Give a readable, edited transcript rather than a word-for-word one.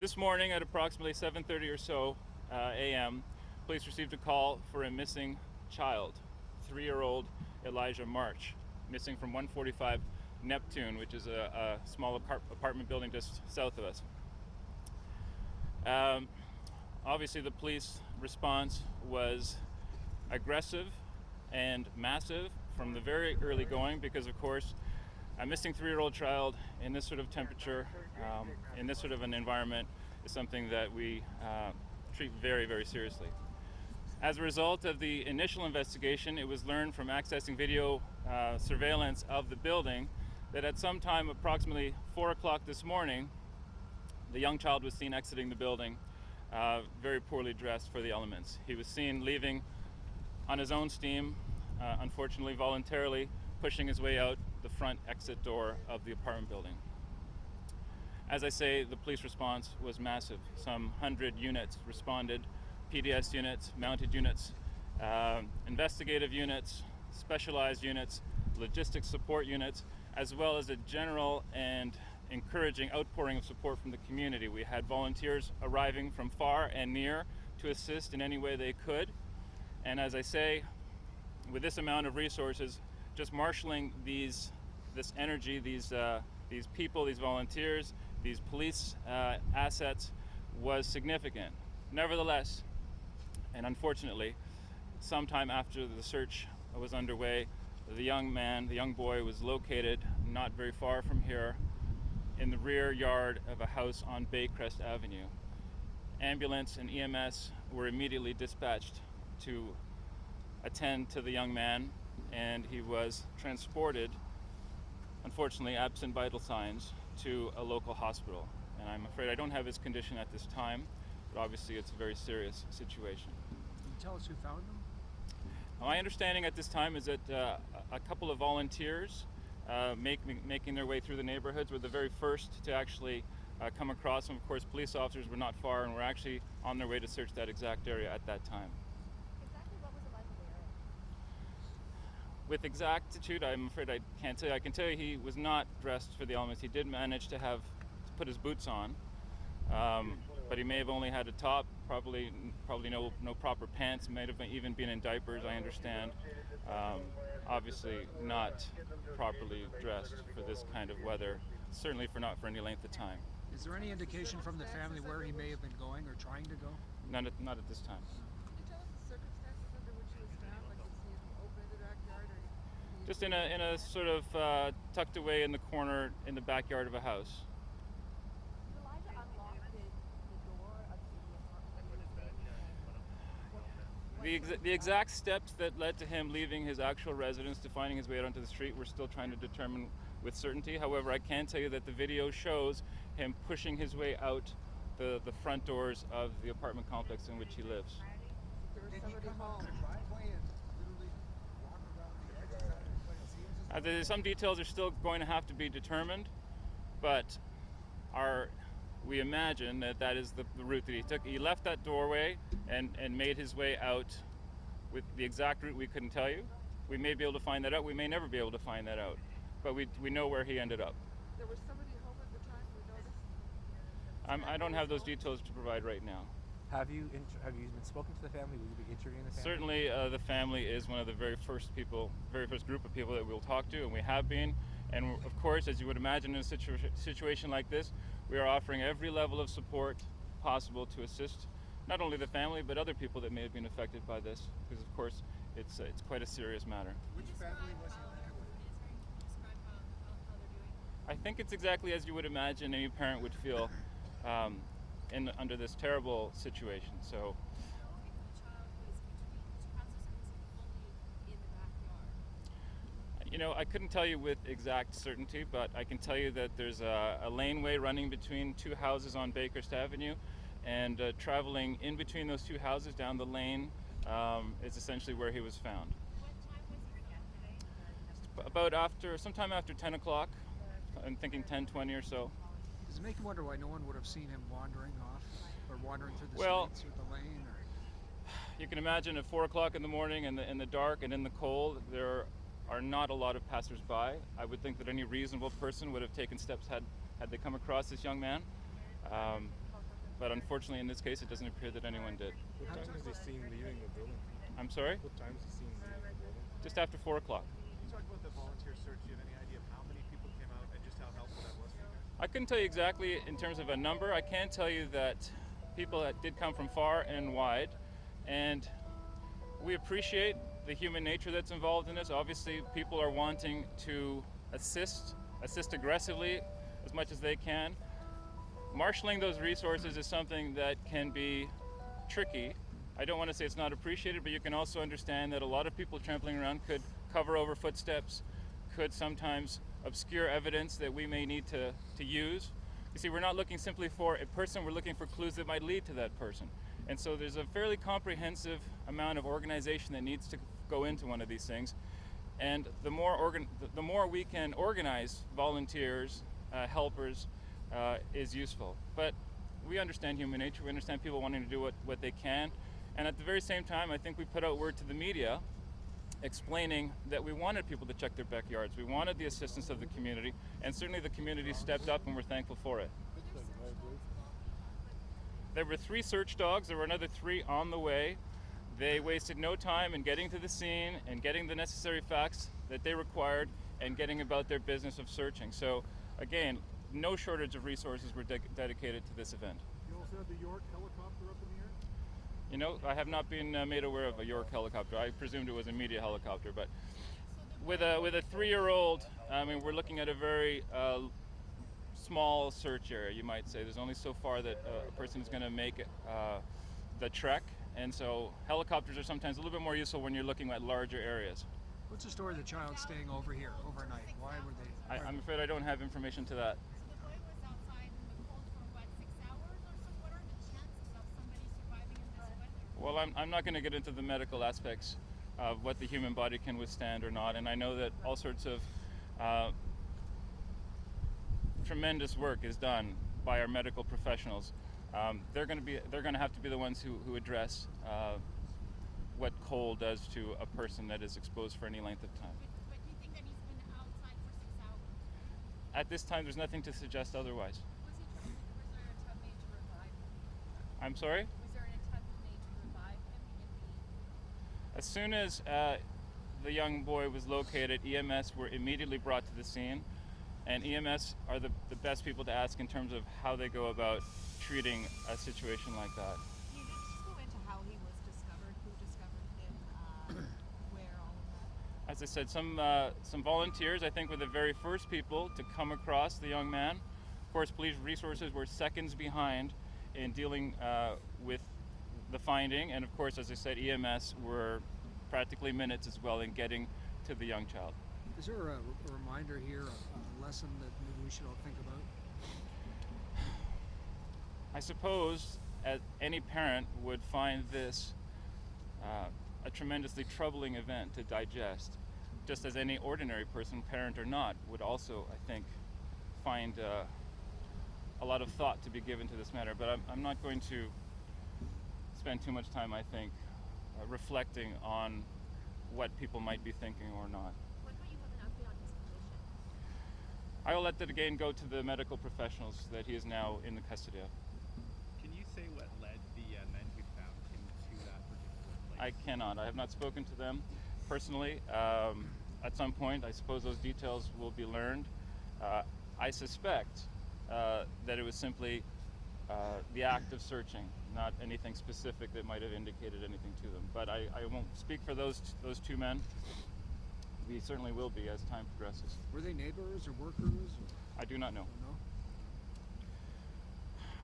This morning at approximately 7:30 or so a.m., police received a call for a missing child, 3-year-old Elijah March, missing from 145 Neptune, which is a small apartment building just south of us. Obviously, the police response was aggressive and massive from the very early going because, of course, a missing 3-year-old child in this sort of temperature, in this sort of an environment, is something that we treat very, very seriously. As a result of the initial investigation, it was learned from accessing video surveillance of the building that at some time approximately 4 o'clock this morning, the young child was seen exiting the building, very poorly dressed for the elements. He was seen leaving on his own steam, unfortunately voluntarily, pushing his way out the front exit door of the apartment building. As I say, the police response was massive. Some 100 units responded, PDS units, mounted units, investigative units, specialized units, logistics support units, as well as a general and encouraging outpouring of support from the community. We had volunteers arriving from far and near to assist in any way they could. And as I say, with this amount of resources, just marshaling this energy, these people, these volunteers, these police assets was significant. Nevertheless, and unfortunately, sometime after the search was underway, the young boy was located not very far from here in the rear yard of a house on Baycrest Avenue. Ambulance and EMS were immediately dispatched to attend to the young man, and he was transported, unfortunately absent vital signs, to a local hospital. And I'm afraid I don't have his condition at this time, but obviously it's a very serious situation. Can you tell us who found him? My understanding at this time is that a couple of volunteers making their way through the neighborhoods were the very first to actually come across him. Of course, police officers were not far and were actually on their way to search that exact area at that time. Exactly what was it like in the area? With exactitude, I'm afraid I can't tell you. I can tell you he was not dressed for the elements. He did manage to put his boots on, but he may have only had a top, probably no proper pants, may have even been in diapers, I understand. Obviously not properly dressed for this kind of weather, certainly not for any length of time. Is there any indication from the family where he may have been going or trying to go? Not at this time. Can you tell us the circumstances under which he was found? Like, was he open in the backyard, or Just in a sort of tucked away in the corner in the backyard of a house. did Elijah unlock the door of the apartment? The exact steps that led to him leaving his actual residence to finding his way out onto the street, we're still trying to determine with certainty. However, I can tell you that the video shows him pushing his way out the front doors of the apartment complex in which he lives. There was somebody home. Some details are still going to have to be determined, but we imagine that is the route that he took. He left that doorway and made his way out. With the exact route, we couldn't tell you. We may be able to find that out. We may never be able to find that out. But we know where he ended up. There was somebody home at the time, we noticed? I don't have those details to provide right now. Have you been spoken to the family? Will you be interviewing the family? Certainly, the family is one of the very first group of people that we'll talk to, and we have been. And of course, as you would imagine in a situation like this, we are offering every level of support possible to assist not only the family, but other people that may have been affected by this, because of course, it's quite a serious matter. Which family was he there with? I think it's exactly as you would imagine any parent would feel under this terrible situation. So, I couldn't tell you with exact certainty, but I can tell you that there's a laneway running between two houses on Baycrest Avenue, and traveling in between those two houses down the lane is essentially where he was found. What time was he found today? Sometime after 10 o'clock. I'm thinking 10:20 or so. Does it make you wonder why no one would have seen him wandering off or wandering through the streets or the lane? Or... You can imagine at 4 o'clock in the morning in the dark and in the cold, there are not a lot of passers-by. I would think that any reasonable person would have taken steps had they come across this young man. unfortunately, in this case, it doesn't appear that anyone did. What time is he seen leaving the building? I'm sorry? What time is he seen leaving the building? Just after 4 o'clock. You talked about the volunteer search. Do you have any idea of how many people came out and just how helpful that was for you guys? I couldn't tell you exactly in terms of a number. I can tell you that people that did come from far and wide, and we appreciate the human nature that's involved in this. Obviously, people are wanting to assist aggressively as much as they can. Marshalling those resources is something that can be tricky. I don't want to say it's not appreciated, but you can also understand that a lot of people trampling around could cover over footsteps, could sometimes obscure evidence that we may need to use. You see, we're not looking simply for a person, we're looking for clues that might lead to that person. And so there's a fairly comprehensive amount of organization that needs to go into one of these things. And the more we can organize volunteers, helpers, is useful. But we understand human nature, we understand people wanting to do what they can. And at the very same time, I think we put out word to the media explaining that we wanted people to check their backyards. We wanted the assistance of the community, and certainly the community stepped up, and we're thankful for it. There were 3 search dogs. There were another 3 on the way. They wasted no time in getting to the scene and getting the necessary facts that they required and getting about their business of searching. So again, no shortage of resources were dedicated to this event. You also had the York helicopter up in the air? You know, I have not been made aware of a York helicopter. I presumed it was a media helicopter, but with a 3-year-old, I mean, we're looking at a very small search area, you might say. There's only so far that a person is going to make the trek, and so helicopters are sometimes a little bit more useful when you're looking at larger areas. What's the story of the child staying over here overnight? Why were they? I'm afraid I don't have information to that. The boy was outside in the cold for what, 6 hours or so? What are the chances of somebody surviving in this weather? Well, I'm not going to get into the medical aspects of what the human body can withstand or not, and I know that all sorts of tremendous work is done by our medical professionals. They're going to have to be the ones who address what cold does to a person that is exposed for any length of time. But do you think that he's been outside for 6 hours? At this time, there's nothing to suggest otherwise. Was there an attempt made to revive him? I'm sorry? Was there an attempt made to revive him in the... As soon as the young boy was located, EMS were immediately brought to the scene, and EMS are the best people to ask in terms of how they go about treating a situation like that. Can you just go into how he was discovered, who discovered him, where, all of that? As I said, some volunteers, I think, were the very first people to come across the young man. Of course, police resources were seconds behind in dealing with the finding, and of course, as I said, EMS were practically minutes as well in getting to the young child. Is there a reminder here, a lesson that maybe we should all think about? I suppose any parent would find this a tremendously troubling event to digest, just as any ordinary person, parent or not, would also, I think, find a lot of thought to be given to this matter. But I'm not going to spend too much time, I think, reflecting on what people might be thinking or not. When will you have an update on his condition? I will let that again go to the medical professionals that he is now in the custody of. Can you say what led the men who found him to that particular place? I cannot. I have not spoken to them personally. At some point, I suppose those details will be learned. I suspect that it was simply the act of searching, not anything specific that might have indicated anything to them. But I won't speak for those 2 men. We certainly will be as time progresses. Were they neighbors or workers? Or? I do not know. No?